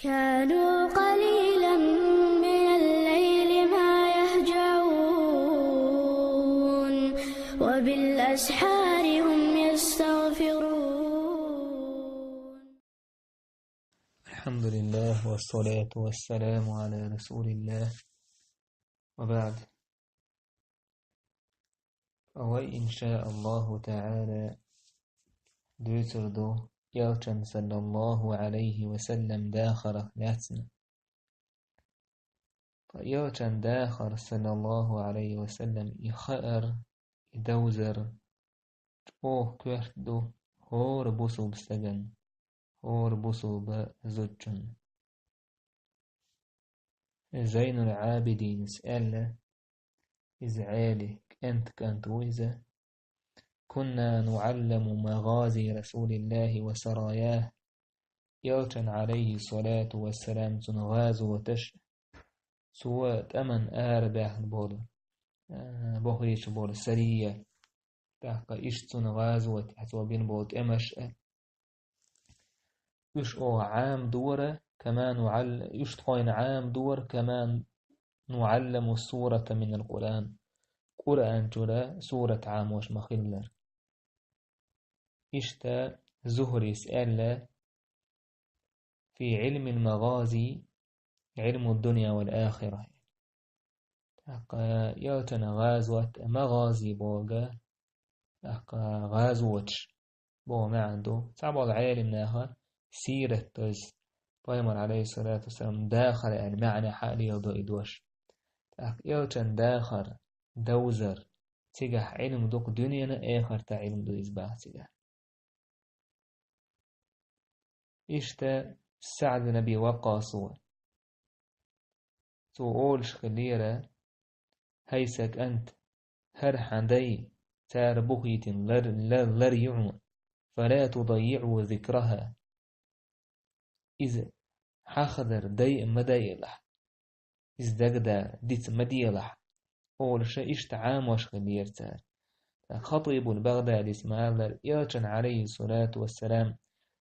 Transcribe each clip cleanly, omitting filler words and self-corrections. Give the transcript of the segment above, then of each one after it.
كانوا قليلا من الليل ما يهجعون وبالأسحار هم يستغفرون. الحمد لله والصلاة والسلام على رسول الله وبعد. إن شاء الله تعالى دوتردو يوشن صلى الله عليه وسلم داخر لاتنا يوشن داخر صلى الله عليه وسلم يخير يدوزر كوردو هور بوسو بستغن هور بوسو بزجن. زين العابدين سأل إزعالي أنت كنت وإذا كنا نعلم مغازي رسول الله وسراياه يوشن عليه الصلاة والسلام تنغاز وتش سوى أمن آربح بول بوهيش بول سرية تحقى إيش تنغاز وتحت وبين بول أمش إيش أو عام دورة كمان إيش تخوين عام دور كمان نعلم السورة من القرآن قرآن جرى سورة عام وش مخلر إشتا زهري سأل في علم المغازي علم الدنيا والآخرة يوتنا غازوة مغازي بوغا غازوتش بو ما عنده صعب العالم ناها سيرة تز بايمر عليه الصلاة والسلام داخل المعنى حالي يضو إدوش يوتن داخل دوزر تجح علم دوك دنيانا آخر تا علم دو إزباح تجح إشتا سعد نبي وقاصوه تقولش خليرة هيسك أنت هر حندي تار بغيت لريعون فلا تضيعوا ذكرها إذا حخذر دي مدايلح إزدقدا ديت مديلح أول شيء إشتعام وش خلير تار خطيب البغداد إسماعيل إلشن عليه الصلاة والسلام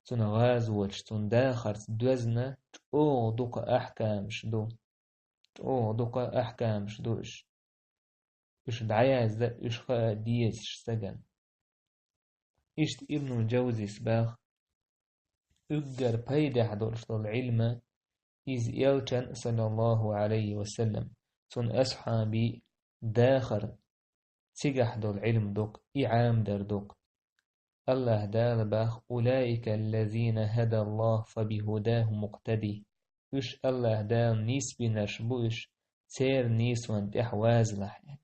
تنغاز وشتن داخر دوزنا أو دوك أحكام شدو أو دوك أحكام شدوش إيش دعيا زد إيش خا ديز سجن إيش ابن الجوزي سباخ أجر بيد حضرش العلم إذ يلشن صلى الله عليه وسلم تن أصحابي داخر تجح دو العلم دوك إعام در دوك الله دال باخ أولئك الذين هدى الله فبهداه مقتدي إيش الله دال نيس بنشبوش سير نيس وانت أحواز لحيان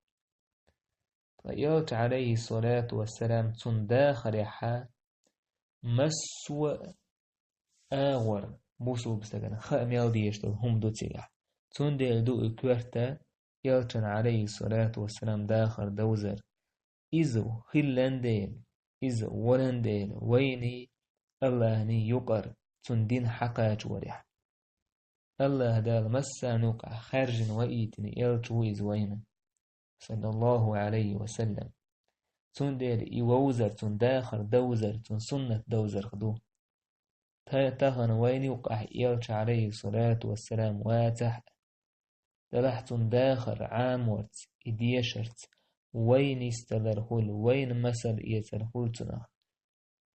يوت عليه الصلاة والسلام تن داخل حا مسوى آور بوسو بستغن خام يالديش هم دو تيح تن ديل دو اكورتا يوتن عليه الصلاة والسلام داخل دوزر إذو خلان ديل إذو ولن ديل ويني الله ني يقر تن دين حقاج وريح الله دال مسا نوقع خارج وإيتني يلتويز وينا صلى الله عليه وسلم تون دير يوزر تون داخر دوزر تون سنة دوزر خدو تهن وين يوقع يلش عليه الصلاة والسلام واتح دلح تون داخر عام ورت إديشرت وين يستدرهول وين مسل يترهول تنخ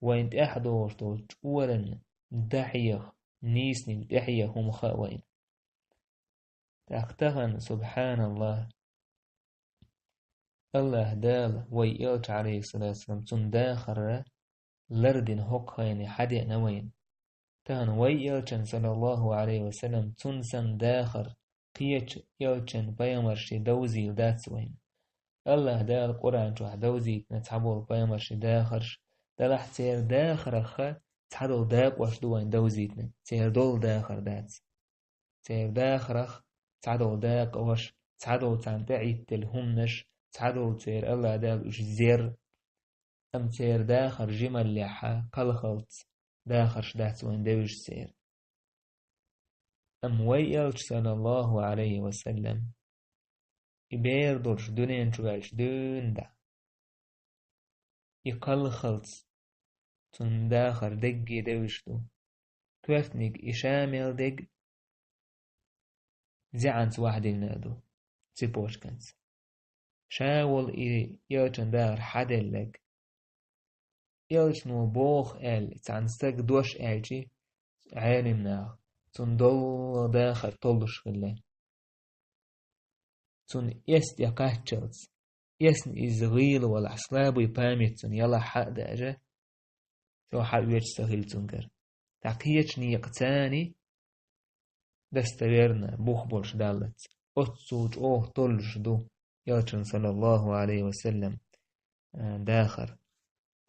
وين تأحدور تولج ورن دحيخ نيسني دحيخ هم خاوين تختهن سبحان الله الله دال ويلش عليه الصلاة والسلام تون داخر لردن هقهين حدي نوين تان ويلشن صلى الله عليه وسلم تون سن داخر قيش يلشن بيامرشي دوزي داتس وين الله دال قرآن شو دوزي نتحبول بيامرشي داخرش دلح تير داخر خا تحدو داق واش دوين دوزيتنا تير دول داخر داتس تير داخرخ تحدو داق واش تحدو تنتعي تلهمنش تحدو تير الله دال وش زير أم تير داخر جمل لحا قلخلت داخر شدات وين دوش سير أم ويلش صلى الله عليه وسلم إبير دورش دونين شوالش دون دا يقلخلت تن داخر دقي دوشتو توفنيك إشامل ديك زعنس واحد ينادو تبوش كنس شاول يلجن دار حدلك يلجنو بوخ تعنستك دوش جي عالمنا تندل داخل طلش خلي تون يست يقاتشلز يسن إزغيل ولا حسلابو يباميتون يلا حق داجة سو حق ويش سهيل تنكر تقييش نيقتاني دستويرنا بوخ بولش دالت أتسوج طلش دو يلجن صلى الله عليه وسلم داخر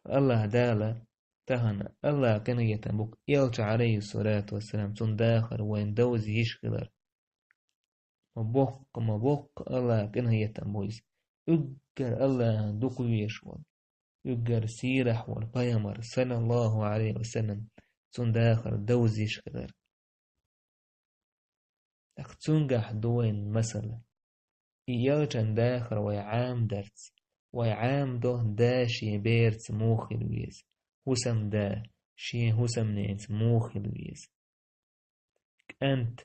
الله دالة تهنا الله كان يتنبوك يلج عليه الصلاة والسلام تون داخر وين دوز يشغلر مبوك الله كان يتنبويس أجر الله دوكو يشوال أجر سيرح والبيمر صلى الله عليه وسلم تون داخر دوز يشغلر أختونجح دوين مثلا يلجن داخر ويعام درس ويعام ده داشي بيرت موخي لويز هسم دا شي هسم نينت موخي لويز أنت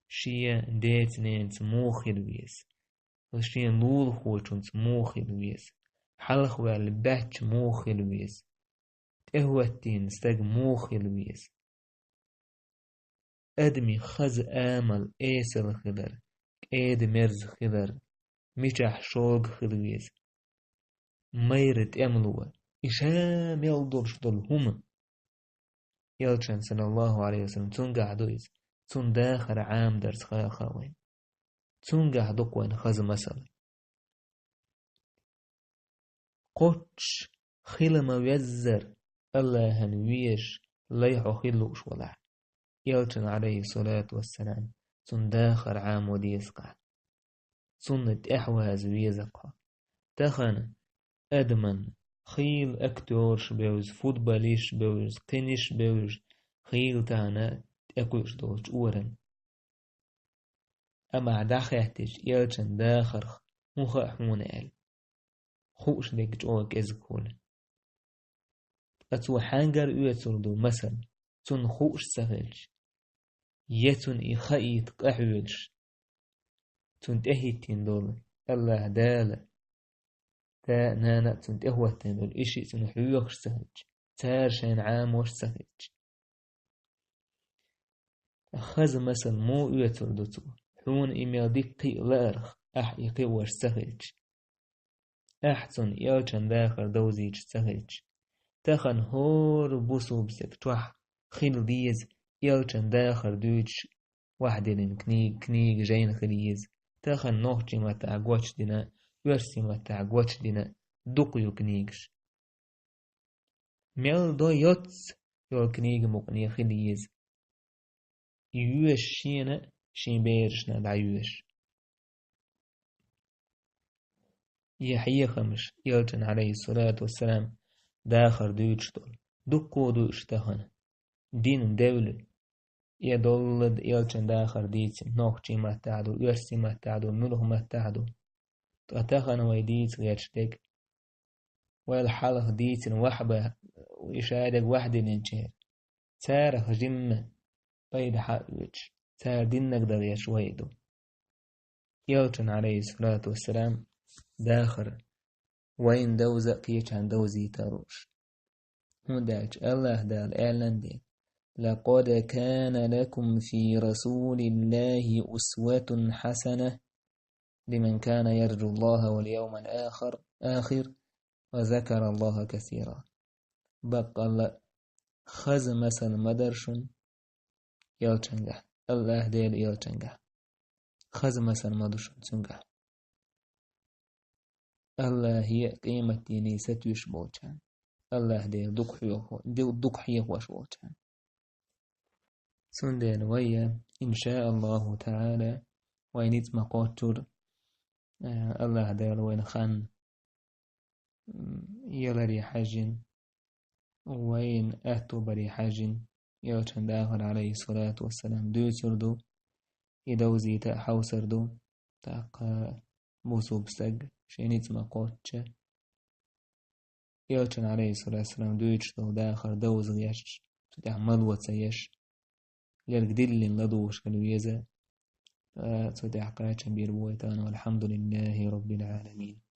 شي ديت نينت موخي لويز وشي نول خوشنت موخي لويز حلق والباتش موخي لويز تهوتين استاق موخي لويز أدمي خز آمل إيسل خدر إيد مرز خدر ميشح شوق خلويز ميرت أملوه إشام يلدرش دل هم يلشن صلى الله عليه وسلم تنقع دويز تن داخر عام درس خاوين تنقع دوكوين خز مسل قوتش خلما ويزر الله هنويش ليحو خلوش ولا يلشن عليه الصلاة والسلام تن داخر عام وديسقع سنة إحواز ويزقها تخن أدمن خيل أكتورش بيوز فوتباليش بيوز قنش بيوز خيل تانا أكوش دوش أورن أما داخيتش يلشن داخر مخاحون أل خوش ديك جوك إزكول أتو حانجر يتردو مثل تن خوش سهلش يتن إخايت قحولش تن تهيتين دول الله دالة تا نانا تنت إهوتين والإشي تنحيوخش سهج تارشين عام وش سهج أخذ مثل مو يتردتو حون إميال ديقي لارخ أحيقي وش سهج أحسن يالشان داخر دوزيج سهج تخن هور بوسو بسك توح خيل ديز يالشان داخر دوج واحدين كنيج جين خليز تخن نوحجي ما تعقوش دينا يرسي ما تعقوش دينا دوقيو كنيجش ميل دو يوتس يول كنيج مقنية خليز يوش شينا شين بيرشنا دعيوش يحيي خمش يلجن عليه الصلاة والسلام داخر دوش دول دقو دوش تهن دين دولة يدولد يلجن داخر ديت نوخشي ما تعدو يرسي ما تعدو ملوه ما تعدو تأتخن ويديت غيرشتك والحلق ديت وحبة وإشادك واحد ننشير تارخ جمة بيد حقوش تار دينك در يشويدو يلجن عليه الصلاة والسلام داخر وين دوزة قيش عن دوزي تروش هنداج الله دال إعلان دي لقد كان لكم في رسول الله أسوة حسنة لمن كان يرجو الله واليوم آخر وذكر الله كثيرا بقى خز مثل مدرشن يلچنگه الله ديل يلچنگه خز مثل مدرشن چنگه الله هي قيمة ديني ستوش بوچان الله ديل دق حيه وش بوچان سندين ويا إن شاء الله تعالى وينيت مقاتل الله ديل وين خان يلري حاجين وين أهتو بري حاجين يوشن داخل عليه الصلاة والسلام دو سردو يدوزي تا حوسردو تاق موسو بسق شينيت مقاتش يوشن عليه الصلاة والسلام دو يجتو داخل دوز غيش تتعمل وتسيش للجديد لدوش كانوا يزا تودع قراتش بيربويتان والحمد لله رب العالمين.